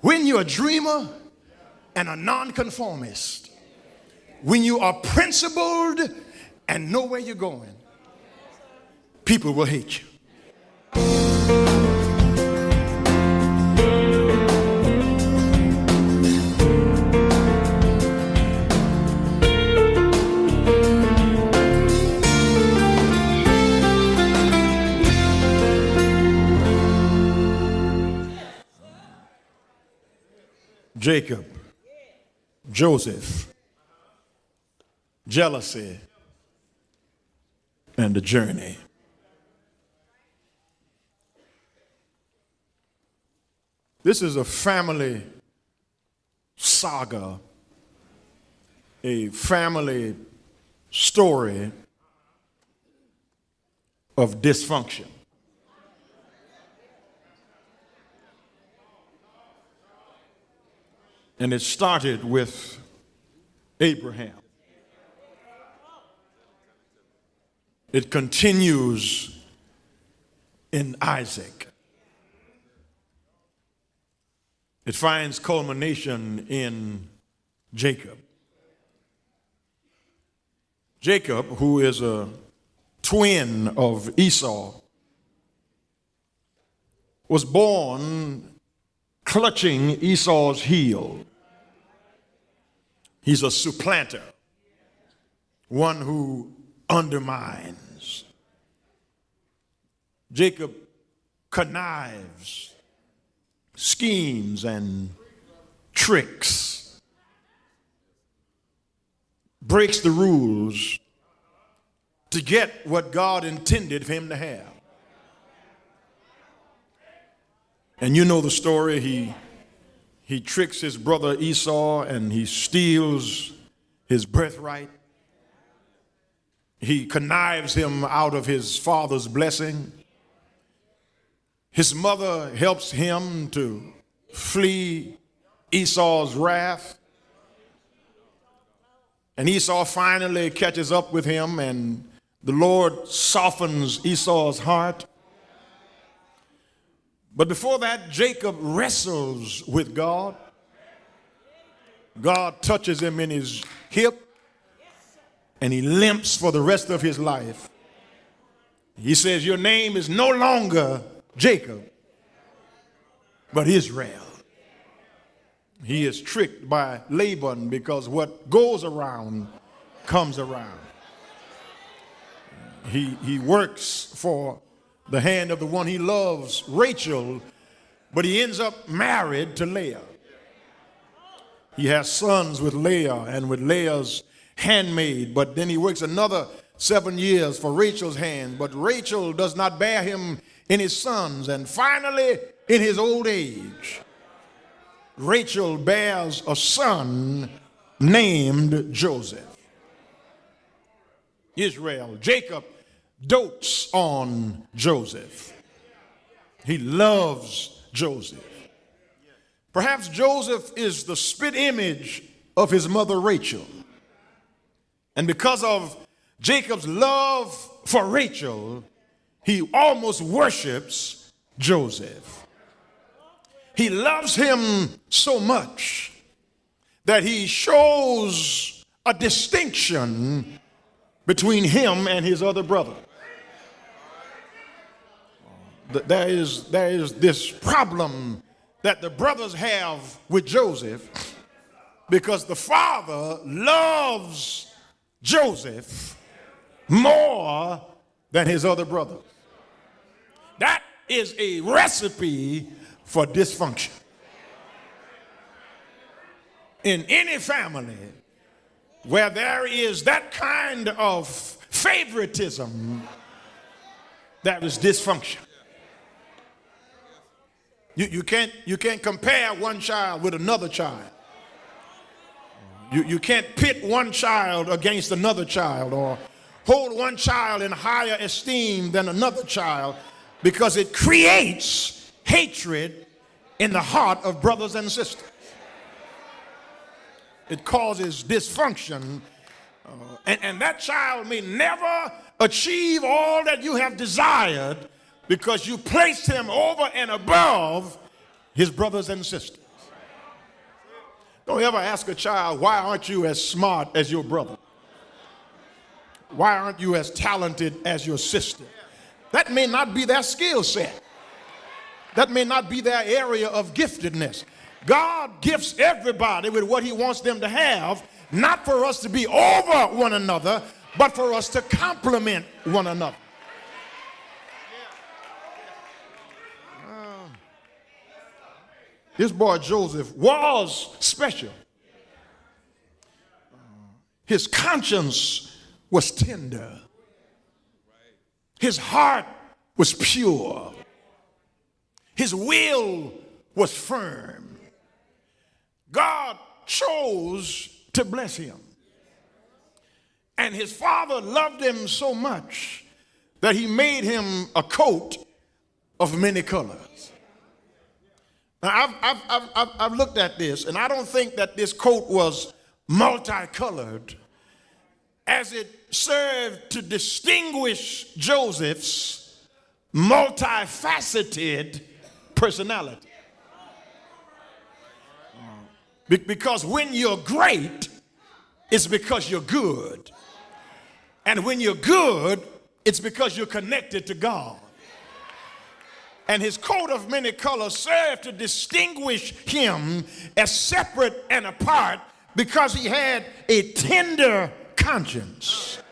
when you're a dreamer and a nonconformist, when you are principled and know where you're going, people will hate you. Jacob, Joseph, jealousy, and the journey. This is a family saga, a family story of dysfunction. And it started with Abraham. It continues in Isaac. It finds culmination in Jacob. Jacob, who is a twin of Esau, was born clutching Esau's heel. He's a supplanter, one who undermines. Jacob connives, schemes, and tricks, breaks the rules to get what God intended for him to have. And you know the story. He tricks his brother Esau and he steals his birthright. He connives him out of his father's blessing. His mother helps him to flee Esau's wrath. And Esau finally catches up with him, and the Lord softens Esau's heart. But before that, Jacob wrestles with God. God touches him in his hip, and he limps for the rest of his life. He says, your name is no longer Jacob, but Israel. He is tricked by Laban because what goes around comes around. He works for the hand of the one he loves, Rachel, but he ends up married to Leah. He has sons with Leah and with Leah's handmaid, but then he works another 7 years for Rachel's hand, but Rachel does not bear him any sons, and finally, in his old age, Rachel bears a son named Joseph. Israel, Jacob dotes on Joseph. He loves Joseph. Perhaps Joseph is the spit image of his mother Rachel. And because of Jacob's love for Rachel, he almost worships Joseph. He loves him so much that he shows a distinction between him and his other brother. There is this problem that the brothers have with Joseph because the father loves Joseph more than his other brothers. That is a recipe for dysfunction. In any family where there is that kind of favoritism, that is dysfunction. You can't compare one child with another child. You can't pit one child against another child or hold one child in higher esteem than another child, because it creates hatred in the heart of brothers and sisters. It causes dysfunction, and that child may never achieve all that you have desired because you placed him over and above his brothers and sisters. Don't ever ask a child, why aren't you as smart as your brother? Why aren't you as talented as your sister? That may not be their skill set. That may not be their area of giftedness. God gifts everybody with what he wants them to have, not for us to be over one another, but for us to complement one another. This boy Joseph was special. His conscience was tender. His heart was pure. His will was firm. God chose to bless him. And his father loved him so much that he made him a coat of many colors. Now, I've looked at this, and I don't think that this coat was multicolored, as it served to distinguish Joseph's multifaceted personality. Because when you're great, it's because you're good. And when you're good, it's because you're connected to God. And his coat of many colors served to distinguish him as separate and apart because he had a tender conscience,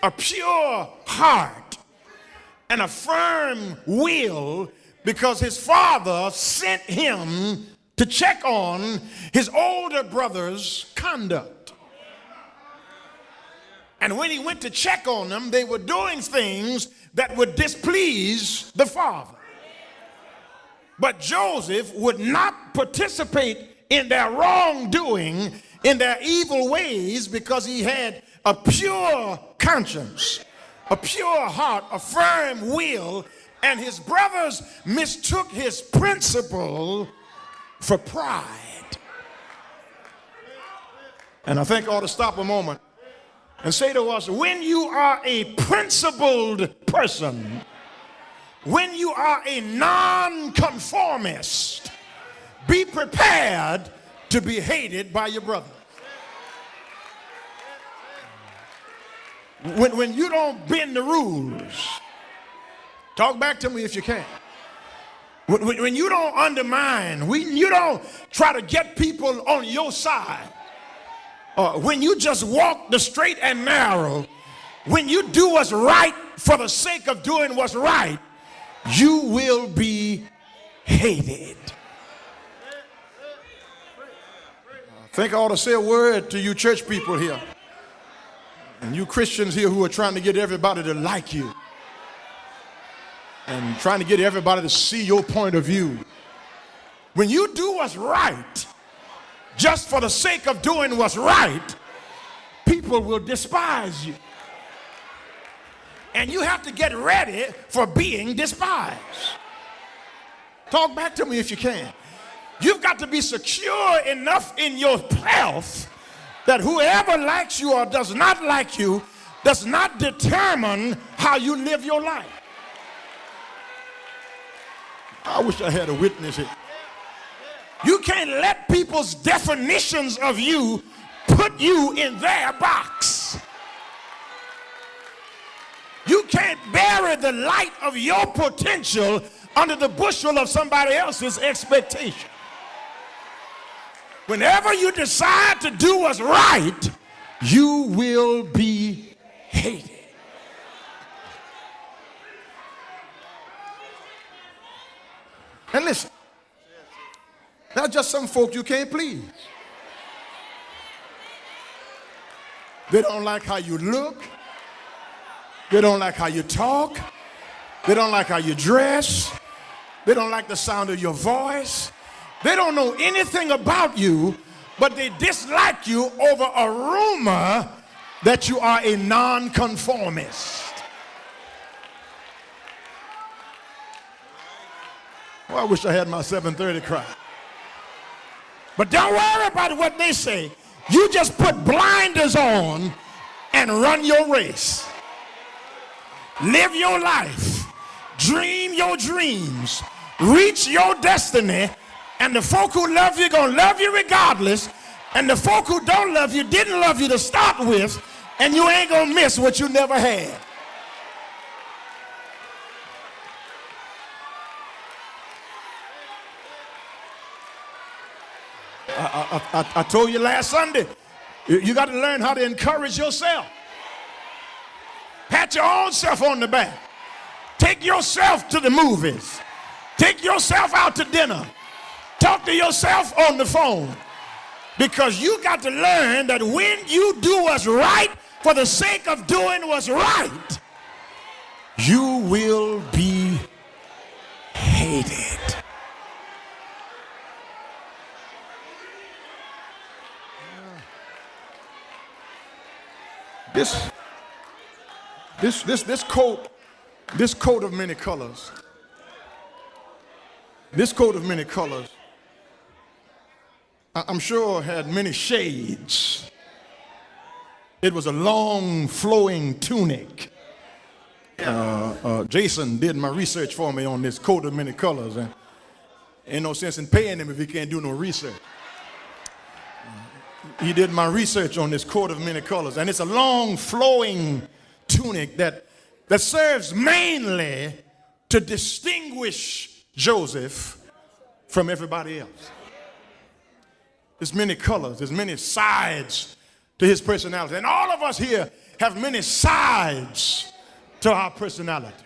a pure heart, and a firm will, because his father sent him to check on his older brother's conduct. And when he went to check on them, they were doing things that would displease the father. But Joseph would not participate in their wrongdoing, in their evil ways, because he had a pure conscience, a pure heart, a firm will, and his brothers mistook his principle for pride. And I think I ought to stop a moment and say to us, when you are a principled person, when you are a nonconformist, be prepared to be hated by your brother. When you don't bend the rules, talk back to me if you can. When you don't undermine, when you don't try to get people on your side, when you just walk the straight and narrow, when you do what's right for the sake of doing what's right, you will be hated. I think I ought to say a word to you church people here, and you Christians here who are trying to get everybody to like you and trying to get everybody to see your point of view. When you do what's right just for the sake of doing what's right, people will despise you. And you have to get ready for being despised. Talk back to me if you can. You've got to be secure enough in yourself that whoever likes you or does not like you does not determine how you live your life. I wish I had a witness here. You can't let people's definitions of you put you in their box. You can't bury the light of your potential under the bushel of somebody else's expectation. Whenever you decide to do what's right, you will be hated. And listen, not just some folk you can't please. They don't like how you look. They don't like how you talk. They don't like how you dress. They don't like the sound of your voice. They don't know anything about you, but they dislike you over a rumor that you are a nonconformist. Well, I wish I had my 7:30 cry. But don't worry about what they say. You just put blinders on and run your race. Live your life. Dream your dreams. Reach your destiny And the folk who love you going to love you regardless. And the folk who don't love you didn't love you to start with. And you ain't going to miss what you never had. I told you last Sunday, you got to learn how to encourage yourself. Pat your own self on the back. Take yourself to the movies. Take yourself out to dinner. Talk to yourself on the phone. Because you got to learn that when you do what's right for the sake of doing what's right, you will be hated. This coat of many colors. This coat of many colors, I'm sure had many shades. It was a long flowing tunic. Jason did my research for me on this coat of many colors, and ain't no sense in paying him if he can't do no research. He did my research on this coat of many colors, and it's a long flowing tunic that serves mainly to distinguish Joseph from everybody else. There's many colors, there's many sides to his personality, and all of us here have many sides to our personality.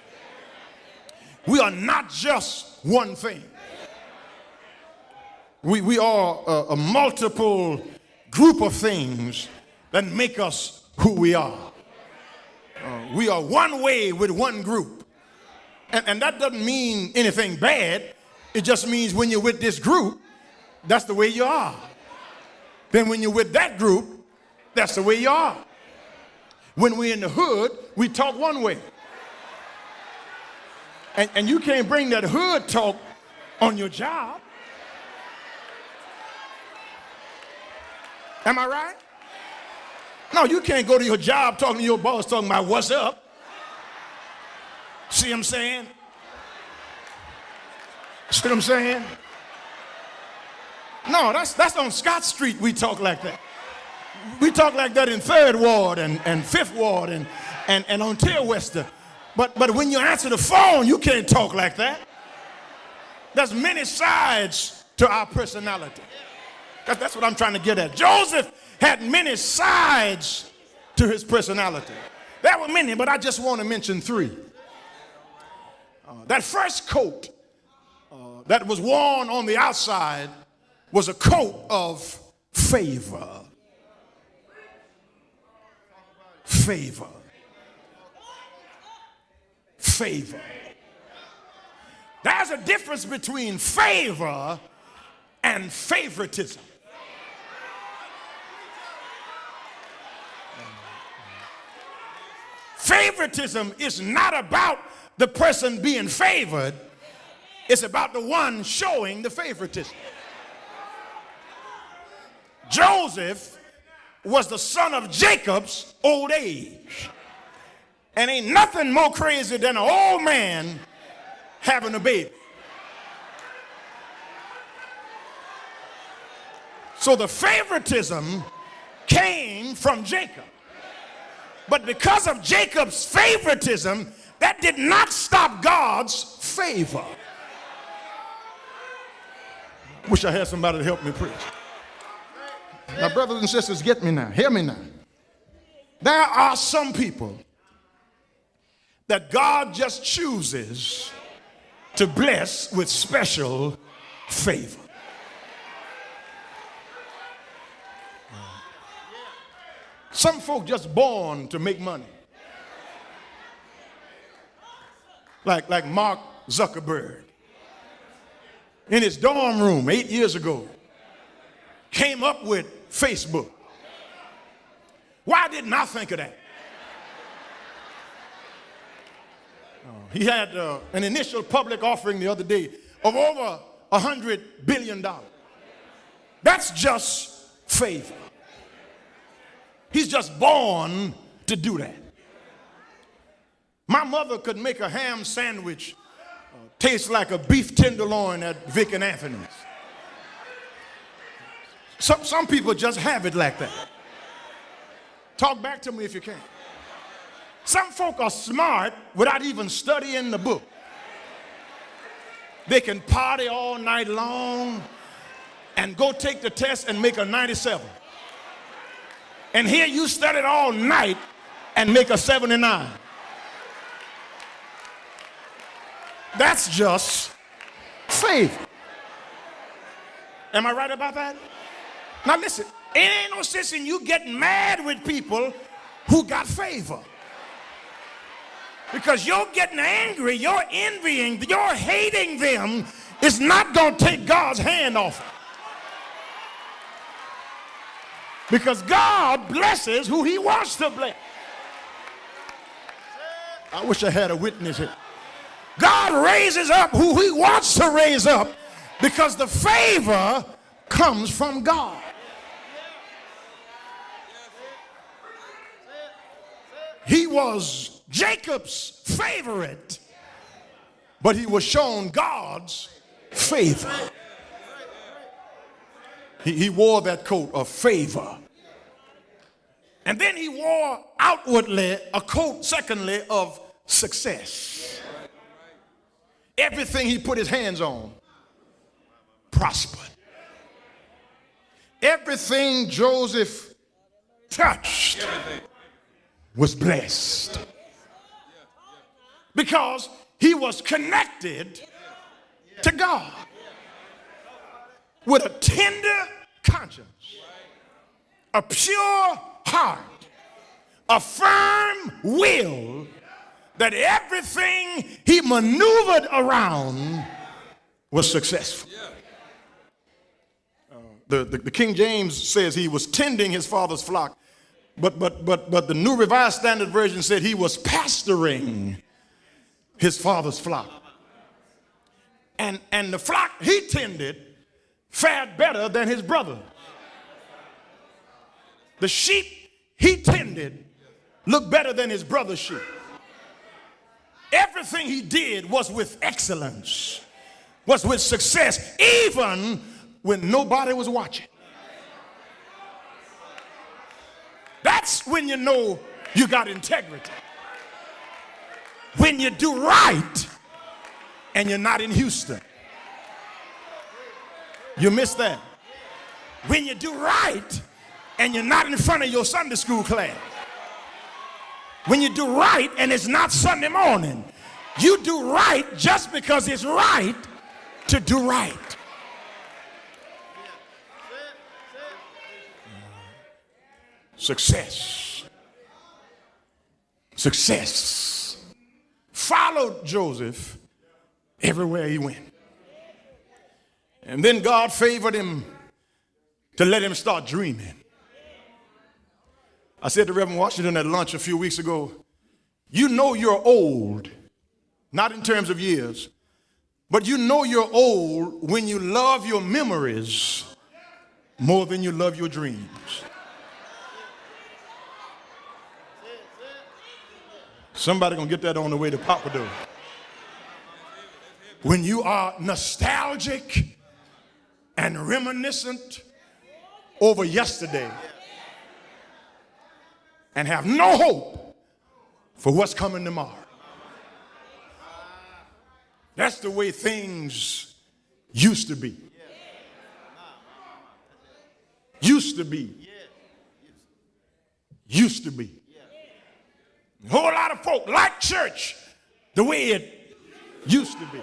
We are not just one thing. We are a multiple group of things that make us who we are. We are one way with one group. And that doesn't mean anything bad. It just means when you're with this group, that's the way you are. Then when you're with that group, that's the way you are. When we're in the hood, we talk one way. And you can't bring that hood talk on your job. Am I right? No, you can't go to your job talking to your boss talking about what's up. See what I'm saying? See what I'm saying? No, that's on Scott Street we talk like that. We talk like that in 3rd Ward and 5th Ward and on Tilwester. But when you answer the phone, you can't talk like that. There's many sides to our personality. That's what I'm trying to get at. Joseph had many sides to his personality. There were many, but I just want to mention 3. That first coat that was worn on the outside was a coat of favor. Favor. Favor. There's a difference between favor and favoritism. Favoritism is not about the person being favored. It's about the one showing the favoritism. Joseph was the son of Jacob's old age. And ain't nothing more crazy than an old man having a baby. So the favoritism came from Jacob. But because of Jacob's favoritism, that did not stop God's favor. Wish I had somebody to help me preach. Now, brothers and sisters, get me now. Hear me now. There are some people that God just chooses to bless with special favor. Some folk just born to make money. Like Mark Zuckerberg. In his dorm room 8 years ago, came up with Facebook. Why didn't I think of that? He had an initial public offering the other day of over $100 billion. That's just favor. He's just born to do that. My mother could make a ham sandwich taste like a beef tenderloin at Vic and Anthony's. Some people just have it like that. Talk back to me if you can. Some folk are smart without even studying the book. They can party all night long and go take the test and make a 97. And here you studied all night and make a 79. That's just favor. Am I right about that? Now listen, it ain't no sense in you getting mad with people who got favor. Because you're getting angry, you're envying, you're hating them is not going to take God's hand off it. Because God blesses who he wants to bless. I wish I had a witness here. God raises up who he wants to raise up because the favor comes from God. He was Jacob's favorite, but he was shown God's favor. He wore that coat of favor. And then he wore outwardly a coat, secondly, of success. Everything he put his hands on prospered. Everything Joseph touched was blessed. Because he was connected to God with a tender conscience, a pure heart, a firm will that everything he maneuvered around was successful. The King James says he was tending his father's flock, but the New Revised Standard Version said he was pastoring his father's flock. And the flock he tended fared better than his brother. The sheep he tended looked better than his brother's sheep. Everything he did was with excellence, was with success, even when nobody was watching. That's when you know you got integrity. When you do right and you're not in Houston. You missed that. When you do right and you're not in front of your Sunday school class. When you do right and it's not Sunday morning. You do right just because it's right to do right. Success. Success followed Joseph everywhere he went. And then God favored him to let him start dreaming. I said to Reverend Washington at lunch a few weeks ago, you know you're old, not in terms of years, but you know you're old when you love your memories more than you love your dreams. Somebody gonna get that on the way to Papa. When you are nostalgic and reminiscent over yesterday and have no hope for what's coming tomorrow. That's the way things used to be. Used to be. Used to be. A whole lot of folk like church the way it used to be.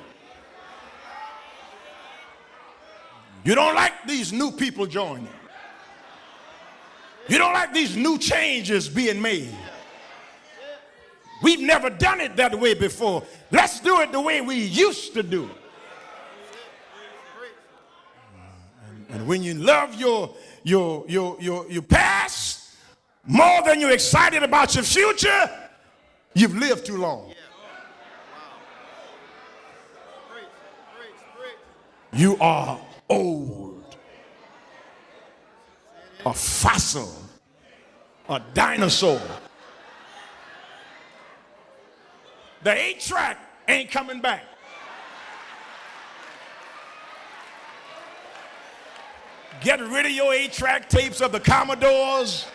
You don't like these new people joining. You don't like these new changes being made. We've never done it that way before. Let's do it the way we used to do it. And when you love your past more than you're excited about your future, you've lived too long. You are old, a fossil, a dinosaur. The 8-track ain't coming back. Get rid of your 8-track tapes of the Commodores,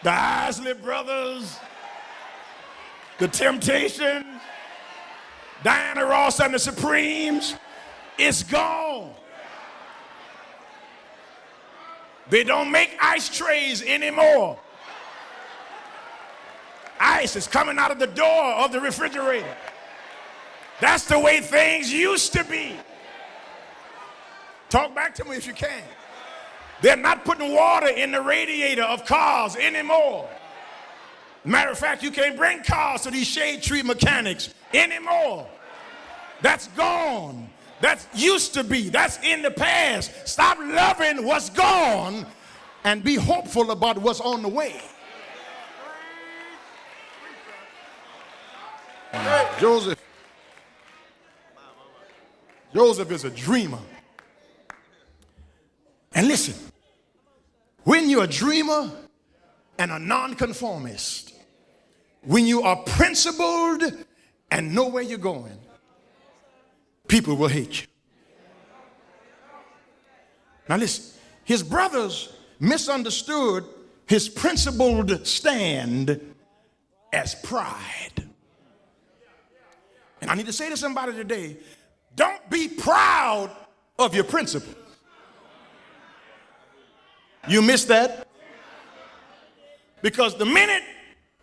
the Isley Brothers, the Temptations, Diana Ross and the Supremes. It's gone. They don't make ice trays anymore. Ice is coming out of the door of the refrigerator. That's the way things used to be. Talk back to me if you can. They're not putting water in the radiator of cars anymore. Matter of fact, you can't bring cars to these shade tree mechanics anymore. That's gone. That used to be. That's in the past. Stop loving what's gone and be hopeful about what's on the way. Joseph is a dreamer. And listen, when you're a dreamer and a nonconformist, when you are principled and know where you're going, people will hate you. Now listen, his brothers misunderstood his principled stand as pride. And I need to say to somebody today, don't be proud of your principles. You missed that? Because the minute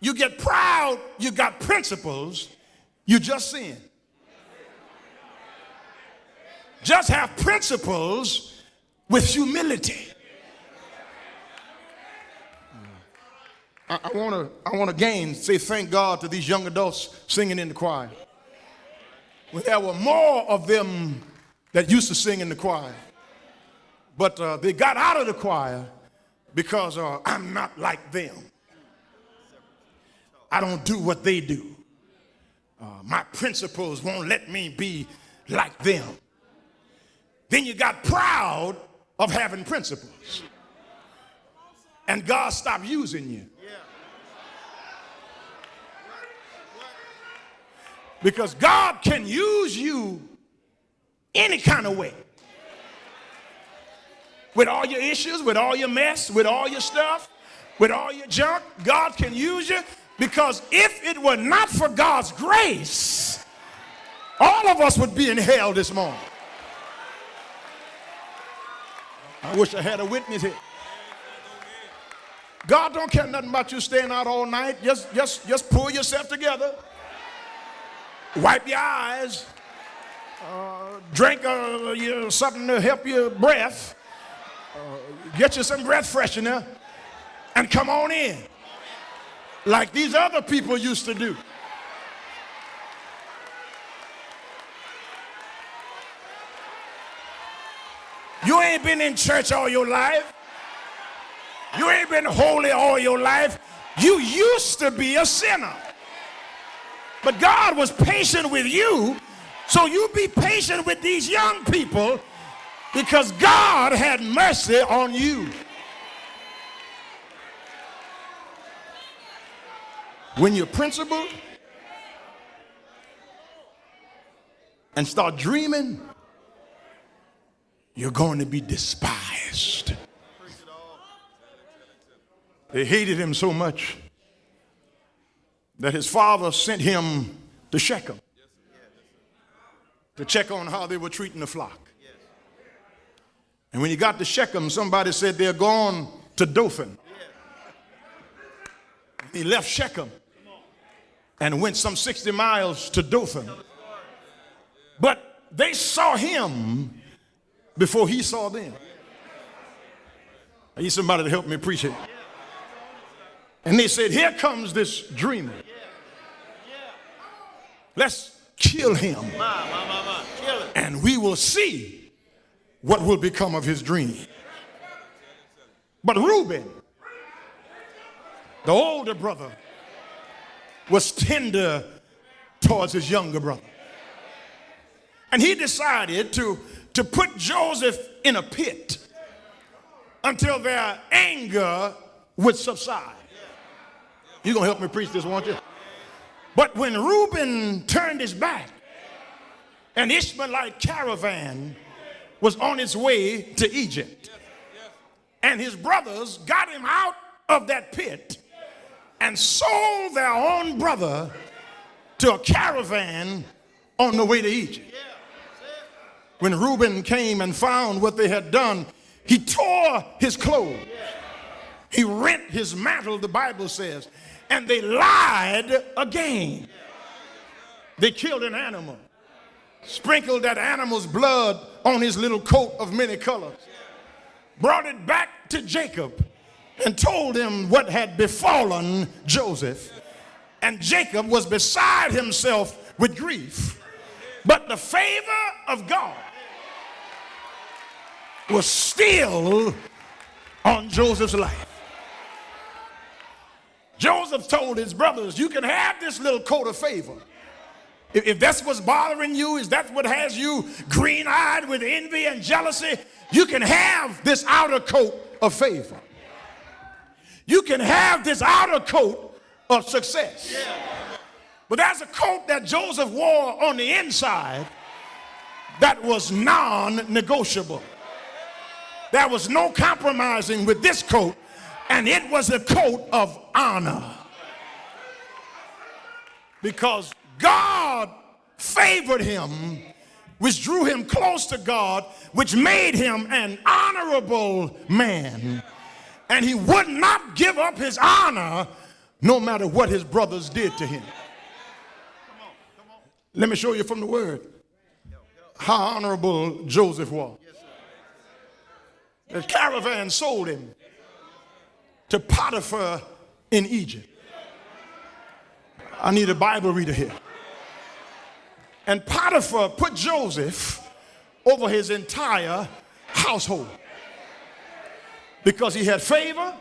you get proud, you got principles, you just sin. Just have principles with humility. I want to again say thank God to these young adults singing in the choir. When there were more of them that used to sing in the choir, but they got out of the choir because I'm not like them. I don't do what they do. My principles won't let me be like them. Then you got proud of having principles. And God stopped using you. Because God can use you any kind of way. With all your issues, with all your mess, with all your stuff, with all your junk, God can use you. Because if it were not for God's grace, all of us would be in hell this morning. I wish I had a witness here. God don't care nothing about you staying out all night. Just pull yourself together. Wipe your eyes. Drink something to help your breath. Get you some breath freshener and come on in. Like these other people used to do. You ain't been in church all your life. You ain't been holy all your life. You used to be a sinner. But God was patient with you, so you be patient with these young people because God had mercy on you. When you're principled and start dreaming, you're going to be despised. They hated him so much that his father sent him to Shechem to check on how they were treating the flock. And when he got to Shechem, somebody said they're gone to Dothan. He left Shechem and went some 60 miles to Dothan. But they saw him before he saw them. I need somebody to help me preach it. And they said, here comes this dreamer. Let's kill him. And we will see what will become of his dream. But Reuben, the older brother, was tender towards his younger brother. And he decided to put Joseph in a pit until their anger would subside. You're going to help me preach this, won't you? But when Reuben turned his back, an Ishmaelite caravan was on its way to Egypt. And his brothers got him out of that pit and sold their own brother to a caravan on the way to Egypt. When Reuben came and found what they had done, he tore his clothes. He rent his mantle, the Bible says, and they lied again. They killed an animal, sprinkled that animal's blood on his little coat of many colors, brought it back to Jacob and told him what had befallen Joseph. And Jacob was beside himself with grief. But the favor of God was still on Joseph's life. Joseph told his brothers, you can have this little coat of favor. If that's what's bothering you, is that what has you green-eyed with envy and jealousy, you can have this outer coat of favor. You can have this outer coat of success. But there's a coat that Joseph wore on the inside that was non-negotiable. There was no compromising with this coat, and it was a coat of honor. Because God favored him, which drew him close to God, which made him an honorable man. And he would not give up his honor no matter what his brothers did to him. Let me show you from the word how honorable Joseph was. The caravan sold him to Potiphar in Egypt. I need a Bible reader here. And Potiphar put Joseph over his entire household because he had favor,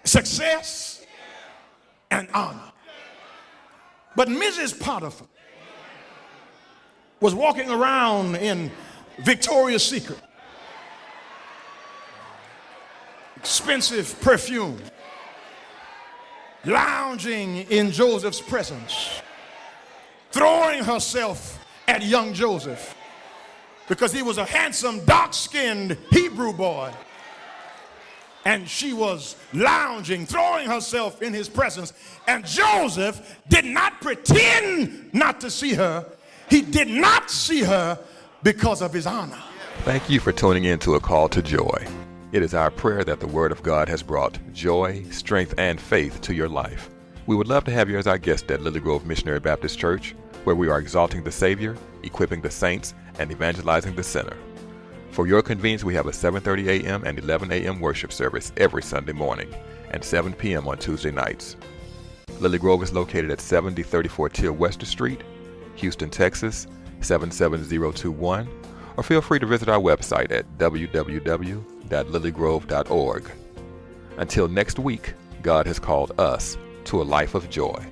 success, and honor. But Mrs. Potiphar was walking around in Victoria's Secret, expensive perfume, lounging in Joseph's presence, throwing herself at young Joseph because he was a handsome, dark-skinned Hebrew boy. And she was lounging, throwing herself in his presence. And Joseph did not pretend not to see her. He did not see her because of his honor. Thank you for tuning in to A Call to Joy. It is our prayer that the Word of God has brought joy, strength, and faith to your life. We would love to have you as our guest at Lily Grove Missionary Baptist Church, where we are exalting the Savior, equipping the saints, and evangelizing the sinner. For your convenience, we have a 7:30 a.m. and 11 a.m. worship service every Sunday morning and 7 p.m. on Tuesday nights. Lily Grove is located at 7034 Till Wester Street, Houston, Texas, 77021, or feel free to visit our website at www.lilygrove.org. Until next week, God has called us to a life of joy.